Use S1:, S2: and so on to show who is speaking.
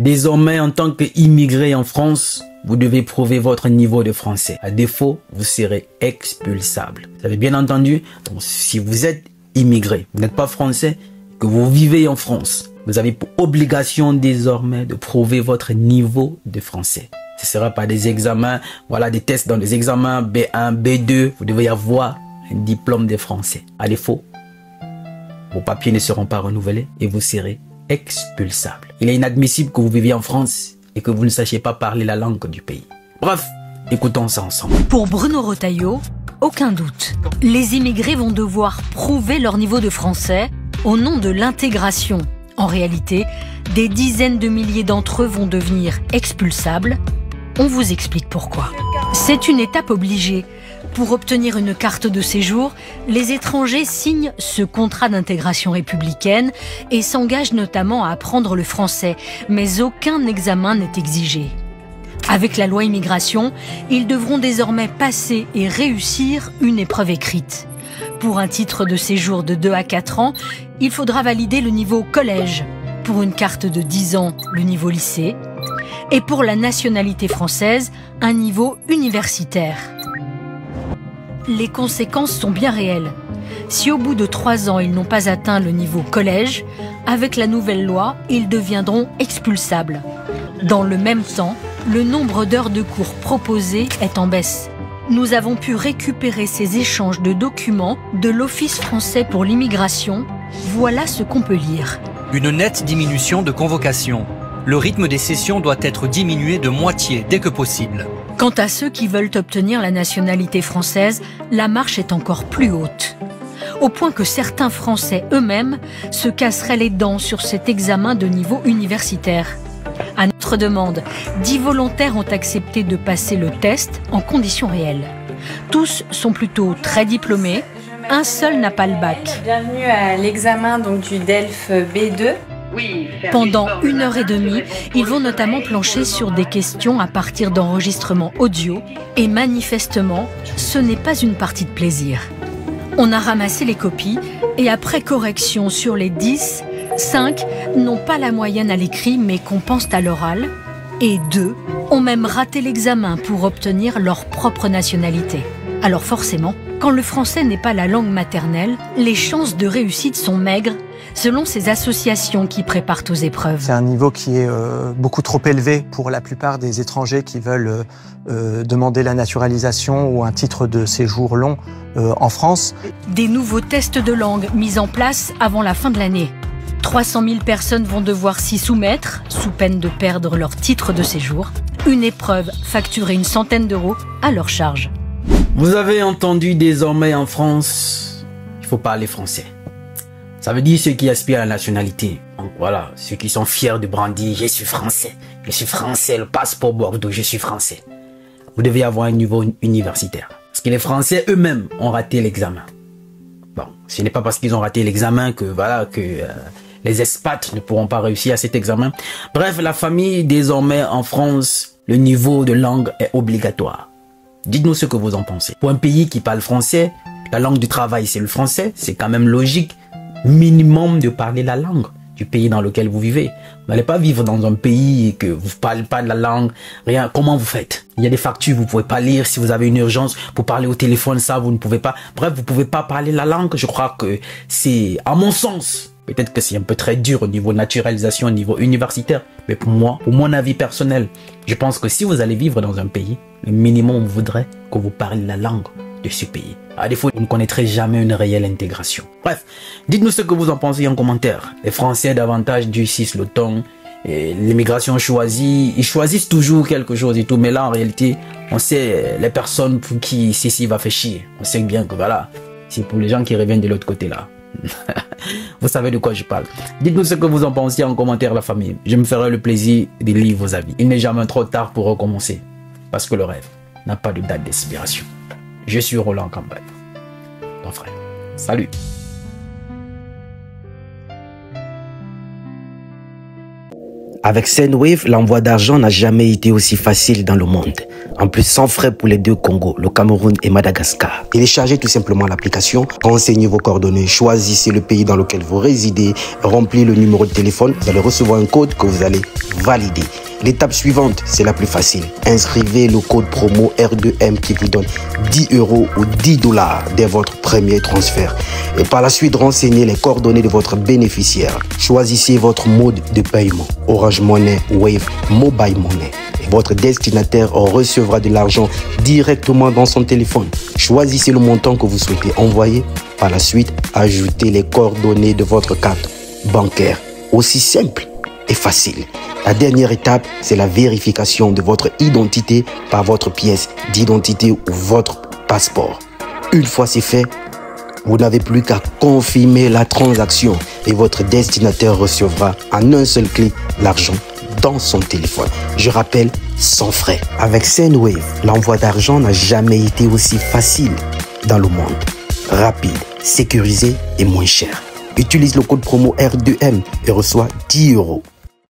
S1: Désormais, en tant qu'immigré en France, vous devez prouver votre niveau de français. À défaut, vous serez expulsable. Vous avez bien entendu? Donc, si vous êtes immigré, vous n'êtes pas français, que vous vivez en France, vous avez pour obligation désormais de prouver votre niveau de français. Ce ne sera pas des examens, voilà, des tests dans les examens B1, B2. Vous devez avoir un diplôme de français. À défaut, vos papiers ne seront pas renouvelés et vous serez expulsable. Il est inadmissible que vous viviez en France et que vous ne sachiez pas parler la langue du pays. Bref, écoutons ça ensemble.
S2: Pour Bruno Retailleau, aucun doute. Les immigrés vont devoir prouver leur niveau de français au nom de l'intégration. En réalité, des dizaines de milliers d'entre eux vont devenir expulsables. On vous explique pourquoi. C'est une étape obligée. Pour obtenir une carte de séjour, les étrangers signent ce contrat d'intégration républicaine et s'engagent notamment à apprendre le français, mais aucun examen n'est exigé. Avec la loi immigration, ils devront désormais passer et réussir une épreuve écrite. Pour un titre de séjour de 2 à 4 ans, il faudra valider le niveau collège. Pour une carte de 10 ans, le niveau lycée. Et pour la nationalité française, un niveau universitaire. Les conséquences sont bien réelles. Si au bout de 3 ans, ils n'ont pas atteint le niveau collège, avec la nouvelle loi, ils deviendront expulsables. Dans le même temps, le nombre d'heures de cours proposées est en baisse. Nous avons pu récupérer ces échanges de documents de l'Office français pour l'immigration. Voilà ce qu'on peut lire.
S3: Une nette diminution de convocations. Le rythme des sessions doit être diminué de moitié dès que possible.
S2: Quant à ceux qui veulent obtenir la nationalité française, la marche est encore plus haute. Au point que certains Français eux-mêmes se casseraient les dents sur cet examen de niveau universitaire. À notre demande, 10 volontaires ont accepté de passer le test en conditions réelles. Tous sont plutôt très diplômés, un seul n'a pas le bac.
S4: Bienvenue à l'examen du DELF B2.
S2: Pendant 1h30, ils vont notamment plancher sur des questions à partir d'enregistrements audio et manifestement, ce n'est pas une partie de plaisir. On a ramassé les copies et après correction sur les 10, 5 n'ont pas la moyenne à l'écrit mais compensent à l'oral et 2 ont même raté l'examen pour obtenir leur propre nationalité. Alors forcément, quand le français n'est pas la langue maternelle, les chances de réussite sont maigres selon ces associations qui préparent aux épreuves.
S5: C'est un niveau qui est beaucoup trop élevé pour la plupart des étrangers qui veulent demander la naturalisation ou un titre de séjour long en France.
S2: Des nouveaux tests de langue mis en place avant la fin de l'année. 300 000 personnes vont devoir s'y soumettre, sous peine de perdre leur titre de séjour. Une épreuve facturée une centaine d'euros à leur charge.
S1: Vous avez entendu, désormais en France, il faut parler français. Ça veut dire ceux qui aspirent à la nationalité. Donc voilà, ceux qui sont fiers de brandir, je suis français, le passeport Bordeaux, je suis français. Vous devez avoir un niveau universitaire. Parce que les Français eux-mêmes ont raté l'examen. Bon, ce n'est pas parce qu'ils ont raté l'examen que voilà que les expats ne pourront pas réussir à cet examen. Bref, la famille, désormais en France, le niveau de langue est obligatoire. Dites-nous ce que vous en pensez. Pour un pays qui parle français, la langue du travail c'est le français, c'est quand même logique, minimum de parler la langue du pays dans lequel vous vivez. Vous n'allez pas vivre dans un pays que vous ne parlez pas de la langue, rien. Comment vous faites? Il y a des factures, vous ne pouvez pas lire. Si vous avez une urgence pour parler au téléphone, ça, vous ne pouvez pas. Bref, vous ne pouvez pas parler la langue. Je crois que c'est, à mon sens, peut-être que c'est un peu très dur au niveau naturalisation, au niveau universitaire. Mais pour moi, pour mon avis personnel, je pense que si vous allez vivre dans un pays, le minimum voudrait que vous parlez la langue de ce pays. À défaut, vous ne connaîtrez jamais une réelle intégration. Bref, dites-nous ce que vous en pensez en commentaire. Les Français davantage durcissent le ton. L'immigration choisit, ils choisissent toujours quelque chose et tout. Mais là, en réalité, on sait les personnes pour qui ceci va faire chier. On sait bien que voilà, c'est pour les gens qui reviennent de l'autre côté là. Vous savez de quoi je parle. Dites-nous ce que vous en pensez en commentaire, la famille. Je me ferai le plaisir de lire vos avis. Il n'est jamais trop tard pour recommencer. Parce que le rêve n'a pas de date d'expiration. Je suis Roland Campagne, ton frère. Salut.
S6: Avec Sendwave, l'envoi d'argent n'a jamais été aussi facile dans le monde. En plus, sans frais pour les deux Congos, le Cameroun et Madagascar. Téléchargez tout simplement l'application, renseignez vos coordonnées, choisissez le pays dans lequel vous résidez, remplissez le numéro de téléphone, vous allez recevoir un code que vous allez valider. L'étape suivante, c'est la plus facile. Inscrivez le code promo R2M qui vous donne 10 € ou 10 $ dès votre premier transfert. Et par la suite, renseignez les coordonnées de votre bénéficiaire. Choisissez votre mode de paiement. Orange Money, Wave, Mobile Money. Et votre destinataire recevra de l'argent directement dans son téléphone. Choisissez le montant que vous souhaitez envoyer. Par la suite, ajoutez les coordonnées de votre carte bancaire. Aussi simple et facile. La dernière étape, c'est la vérification de votre identité par votre pièce d'identité ou votre passeport. Une fois c'est fait, vous n'avez plus qu'à confirmer la transaction et votre destinataire recevra en un seul clic l'argent dans son téléphone. Je rappelle, sans frais. Avec Sendwave, l'envoi d'argent n'a jamais été aussi facile dans le monde. Rapide, sécurisé et moins cher. Utilise le code promo R2M et reçois 10 €.